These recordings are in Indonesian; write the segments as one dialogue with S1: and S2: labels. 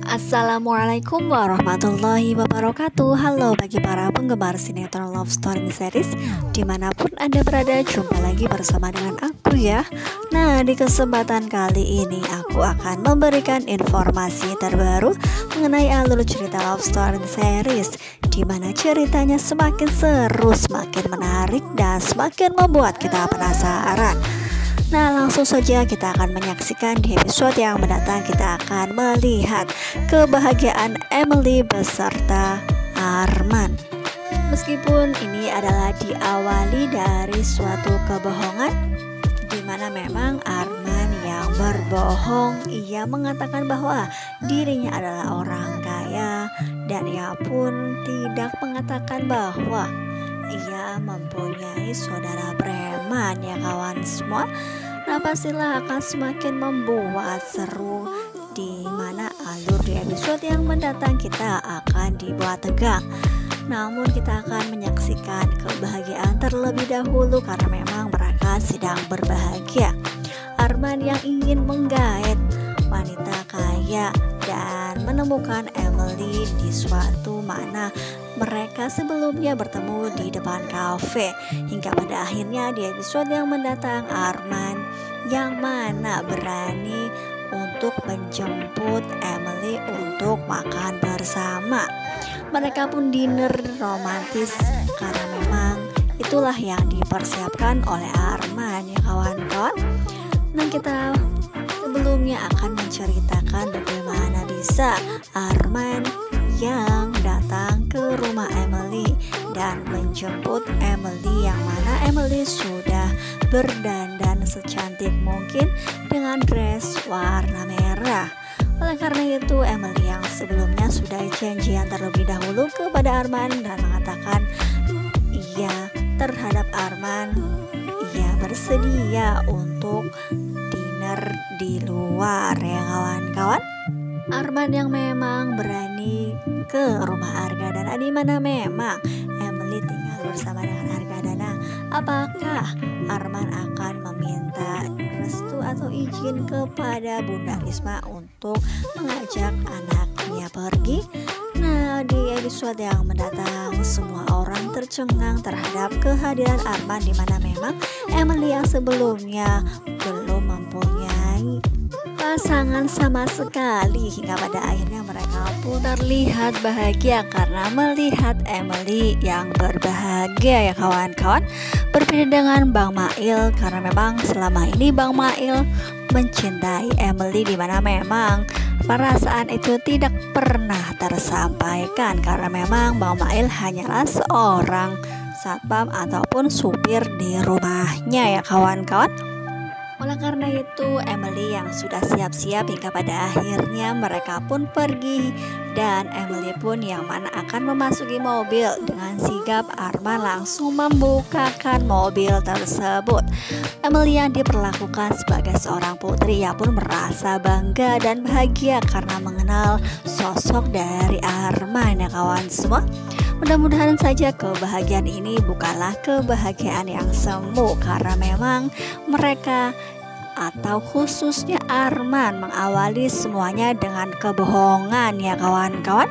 S1: Assalamualaikum warahmatullahi wabarakatuh. Halo bagi para penggemar sinetron Love Story series dimanapun Anda berada, jumpa lagi bersama dengan aku ya. Nah, di kesempatan kali ini aku akan memberikan informasi terbaru mengenai alur cerita Love Story series, dimana ceritanya semakin seru, semakin menarik, dan semakin membuat kita penasaran. Nah, langsung saja kita akan menyaksikan di episode yang mendatang. Kita akan melihat kebahagiaan Emily beserta Arman. Meskipun ini adalah diawali dari suatu kebohongan, di mana memang Arman yang berbohong. Ia mengatakan bahwa dirinya adalah orang kaya, dan ia pun tidak mengatakan bahwa ia mempunyai saudara preman ya kawan semua. Nah, pastilah akan semakin membuat seru, di mana alur di episode yang mendatang kita akan dibuat tegang. Namun kita akan menyaksikan kebahagiaan terlebih dahulu karena memang mereka sedang berbahagia. Arman yang ingin menggait wanita kaya dan menemukan Emily di suatu mana mereka sebelumnya bertemu di depan kafe, hingga pada akhirnya di episode yang mendatang Arman yang mana berani untuk menjemput Emily untuk makan bersama. Mereka pun dinner romantis karena memang itulah yang dipersiapkan oleh Arman ya kawan-kawan. Nah, kita sebelumnya akan menceritakan bagaimana bisa Arman yang datang ke rumah Emily dan menjemput Emily, yang mana Emily sudah berdandan secantik mungkin dengan dress warna merah. Oleh karena itu Emily yang sebelumnya sudah janjian terlebih dahulu kepada Arman dan mengatakan iya terhadap Arman, ia bersedia untuk dinner di luar ya kawan-kawan. Arman yang memang berani ke rumah Argadana, di mana memang Emily tinggal bersama dengan Argadana. Apakah Arman akan meminta restu atau izin kepada Bunda Risma untuk mengajak anaknya pergi? Nah, di episode yang mendatang semua orang tercengang terhadap kehadiran Arman, di mana memang Emily yang sebelumnya belum mempunyai pasangan sama sekali, hingga pada akhirnya mereka pun terlihat bahagia karena melihat Emily yang berbahagia ya kawan-kawan. Berbeda dengan Bang Mail, karena memang selama ini Bang Mail mencintai Emily, di mana memang perasaan itu tidak pernah tersampaikan karena memang Bang Mail hanyalah seorang satpam ataupun supir di rumahnya ya kawan-kawan. Oleh karena itu Emily yang sudah siap-siap hingga pada akhirnya mereka pun pergi, dan Emily pun yang mana akan memasuki mobil. Dengan sigap Arman langsung membukakan mobil tersebut. Emily yang diperlakukan sebagai seorang putri, ia pun merasa bangga dan bahagia karena mengenal sosok dari Arman ya kawan semua. Mudah-mudahan saja kebahagiaan ini bukanlah kebahagiaan yang semu, karena memang mereka atau khususnya Arman mengawali semuanya dengan kebohongan ya kawan-kawan.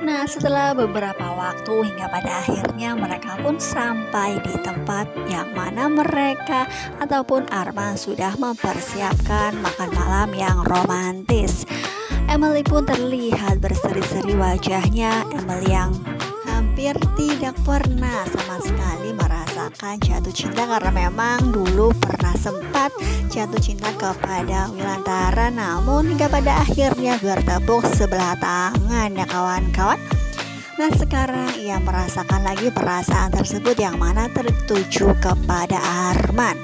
S1: Nah, setelah beberapa waktu hingga pada akhirnya mereka pun sampai di tempat yang mana mereka ataupun Arman sudah mempersiapkan makan malam yang romantis. Emily pun terlihat berseri-seri wajahnya. Emily yang hampir tidak pernah sama sekali merasakan jatuh cinta, karena memang dulu pernah sempat jatuh cinta kepada Wilantara, namun hingga pada akhirnya bertepuk sebelah tangan ya kawan-kawan. Nah, sekarang ia merasakan lagi perasaan tersebut yang mana tertuju kepada Arman.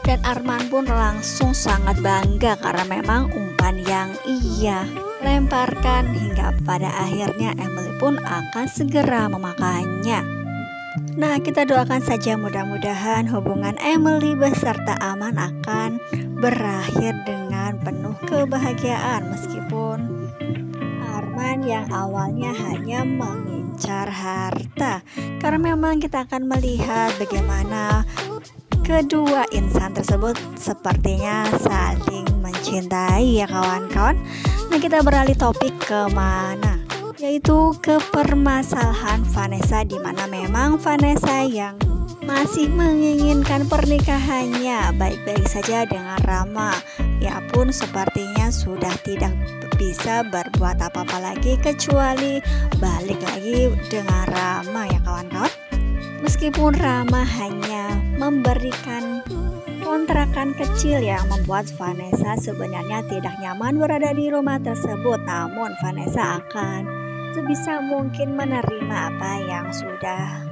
S1: Dan Arman pun langsung sangat bangga karena memang umpan yang ia lemparkan, hingga pada akhirnya Emily pun akan segera memakannya. Nah, kita doakan saja mudah-mudahan hubungan Emily beserta Arman akan berakhir dengan penuh kebahagiaan, meskipun Arman yang awalnya hanya mengincar harta, karena memang kita akan melihat bagaimana kedua insan tersebut sepertinya saling cintai ya kawan-kawan. Nah, kita beralih topik ke mana? Yaitu ke permasalahan Vanessa, di mana memang Vanessa yang masih menginginkan pernikahannya baik-baik saja dengan Rama. Ya pun sepertinya sudah tidak bisa berbuat apa-apa lagi kecuali balik lagi dengan Rama ya kawan-kawan. Meskipun Rama hanya memberikan kontrakan kecil yang membuat Vanessa sebenarnya tidak nyaman berada di rumah tersebut, namun Vanessa akan sebisa mungkin menerima apa yang sudah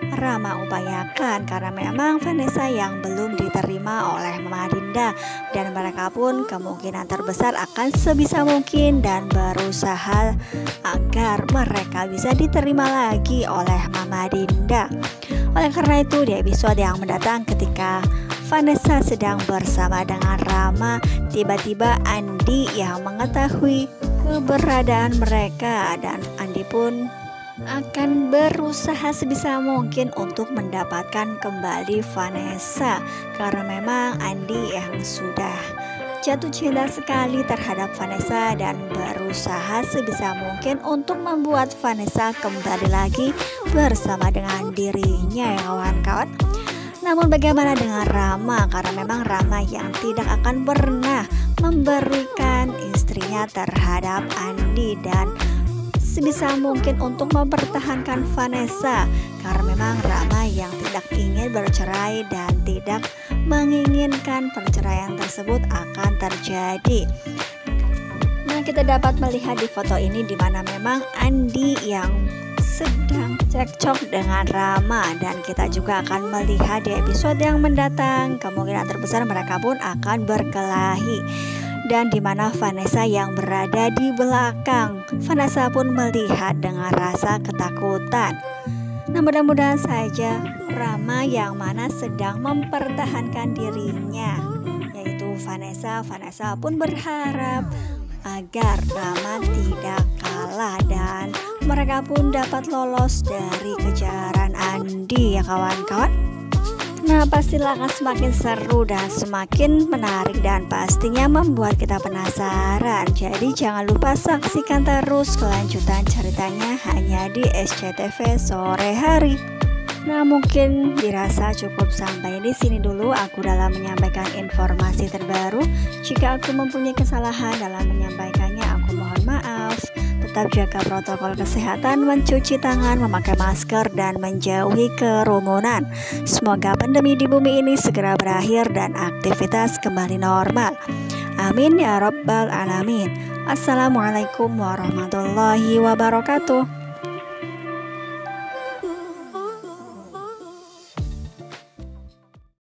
S1: Rama upayakan, karena memang Vanessa yang belum diterima oleh Mama Dinda, dan mereka pun kemungkinan terbesar akan sebisa mungkin dan berusaha agar mereka bisa diterima lagi oleh Mama Dinda. Oleh karena itu, di episode yang mendatang ketika Vanessa sedang bersama dengan Rama, tiba-tiba Andi yang mengetahui keberadaan mereka, dan Andi pun akan berusaha sebisa mungkin untuk mendapatkan kembali Vanessa, karena memang Andi yang sudah jatuh cinta sekali terhadap Vanessa dan berusaha sebisa mungkin untuk membuat Vanessa kembali lagi bersama dengan dirinya ya kawan-kawan. Namun bagaimana dengan Rama? Karena memang Rama yang tidak akan pernah memberikan istrinya terhadap Andi dan sebisa mungkin untuk mempertahankan Vanessa, karena memang Rama yang tidak ingin bercerai dan tidak menginginkan perceraian tersebut akan terjadi. Nah, kita dapat melihat di foto ini di mana memang Andi yang sedang cekcok dengan Rama, dan kita juga akan melihat di episode yang mendatang kemungkinan terbesar mereka pun akan berkelahi, dan di mana Vanessa yang berada di belakang. Vanessa pun melihat dengan rasa ketakutan. Nah, mudah-mudahan saja Rama yang mana sedang mempertahankan dirinya, yaitu Vanessa pun berharap agar Rama tidak kalah dan mereka pun dapat lolos dari kejaran Andi ya kawan-kawan. Nah, pastilah akan semakin seru dan semakin menarik dan pastinya membuat kita penasaran. Jadi jangan lupa saksikan terus kelanjutan ceritanya hanya di SCTV sore hari. Nah, mungkin dirasa cukup sampai di sini dulu aku dalam menyampaikan informasi terbaru. Jika aku mempunyai kesalahan dalam menyampaikannya, aku mohon maaf. Tetap jaga protokol kesehatan, mencuci tangan, memakai masker, dan menjauhi kerumunan. Semoga pandemi di bumi ini segera berakhir dan aktivitas kembali normal. Amin ya rabbal alamin. Assalamualaikum warahmatullahi wabarakatuh.